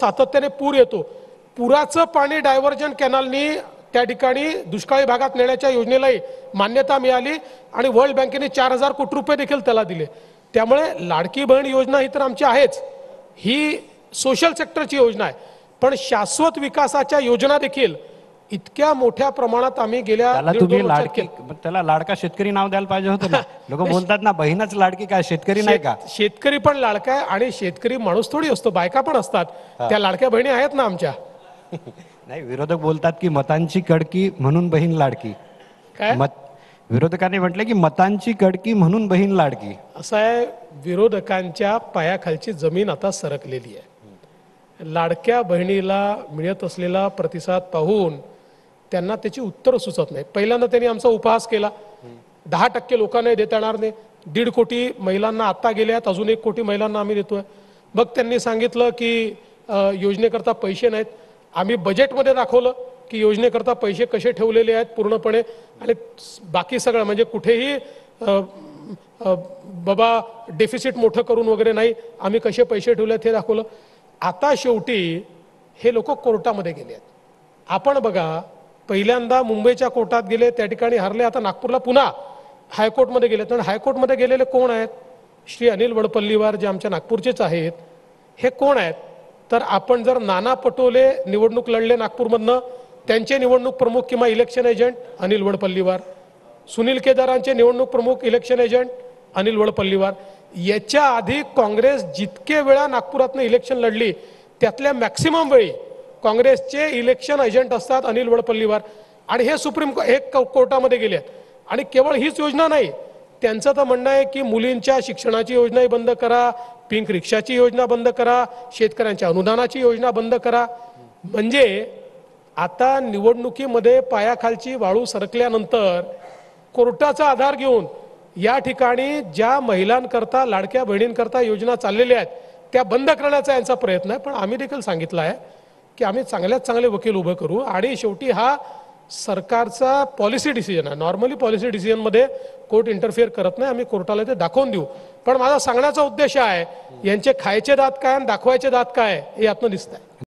सातत्याने पूर येतो। पुराचं पाणी डायव्हर्जन कॅनलनी त्या ठिकाणी दुष्काळी भागात नेण्याच्या योजनेलाही मान्यता मिळाली आणि वर्ल्ड बँकेने 4000 कोटी रुपये देखील त्याला दिले। त्यामुळे लाडकी बहीण योजना ही तर आमची आहेच, ही सोशल सेक्टरची योजना आहे, पण शाश्वत विकासाच्या योजना देखील इतक्या मोठ्या प्रमाणात आम्ही गेल्या तुम्ही लाडकी त्याला लाडका शेतकरी नाव द्यायला पाहिजे होतं ना। लोक बोलतात ना बहीणच लाडकी, काय शेतकरी नाही का? शेतकरी पण लाडका आहे आणि शेतकरी माणूस थोडी असतो, बायका पण असतात, त्या लाडक्या बहिणी आहेत ना आमच्या। नाही, विरोधक बोलतात की मतांची कडकी म्हणून बहीण लाडकी। काय विरोधकांनी म्हटले की मतांची कडकी म्हणून बहीण लाडकी। असं आहे, विरोधकांच्या पायाखालची जमीन आता सरकलेली आहे। लाडक्या बहिणीला मिळत असलेला प्रतिसाद पाहून त्यांना त्याची उत्तर सुचत नाही। पहिल्यांदा त्यांनी आमचा उपहास केला, 10% लोकांना देता येणार नाही, 1.5 कोटी महिलांना आता गेल्यात, अजून 1 कोटी महिलांना आम्ही देतोय। मग त्यांनी सांगितलं की योजनेकरता पैसे नाहीत। आम्ही बजेटमध्ये दाखवलं की योजनेकरता पैसे कसे ठेवलेले आहेत पूर्णपणे, आणि बाकी सगळं म्हणजे कुठेही बाबा डेफिसिट मोठं करून वगैरे नाही, आम्ही कसे पैसे ठेवलेत हे दाखवलं। आता शेवटी हे लोक कोर्टामध्ये गेले आहेत। आपण बघा, पहिल्यांदा मुंबईच्या कोर्टात गेले, त्या ठिकाणी हरले, आता नागपूरला पुन्हा हायकोर्टमध्ये गेले। तर हायकोर्टमध्ये गेलेले कोण आहेत? श्री अनिल वडपल्लीवार, जे आमच्या नागपूरचेच आहेत। हे कोण आहेत? तर आपण जर नाना पटोले निवडणूक लढले नागपूरमधनं, त्यांचे निवडणूक प्रमुख किंवा इलेक्शन एजंट अनिल वडपल्लीवार, सुनील केदारांचे निवडणूक प्रमुख इलेक्शन एजंट अनिल वडपल्लीवार। याच्या आधी काँग्रेस जितके वेळा नागपुरातनं इलेक्शन लढली त्यातल्या मॅक्सिमम वेळी काँग्रेसचे इलेक्शन एजंट असतात अनिल वडपल्लीवार, आणि हे कोर्टामध्ये गेले आहेत। आणि केवळ हीच योजना नाही, त्यांचं तर म्हणणं आहे की मुलींच्या शिक्षणाची योजनाही बंद करा, पिंक रिक्षाची योजना बंद करा, शेतकऱ्यांच्या अनुदानाची योजना बंद करा। म्हणजे आता निवडणुकीमध्ये पायाखालची वाळू सरकल्यानंतर कोर्टाचा आधार घेऊन या ठिकाणी ज्या महिलांकरता, लाडक्या बहिणींकरता योजना चाललेल्या आहेत त्या बंद करण्याचा यांचा प्रयत्न आहे। पण आम्ही देखील सांगितलं आहे की आम्ही चांगल्यात चांगले वकील उभे करू, आणि शेवटी हा सरकारचा पॉलिसी डिसिजन आहे। नॉर्मली पॉलिसी डिसिजनमध्ये कोर्ट इंटरफिअर करत नाही, आम्ही कोर्टाला ते दाखवून देऊ। पण माझा सांगण्याचा उद्देश आहे, यांचे खायचे दात काय आणि दाखवायचे दात काय हे यातनं दिसत आहे।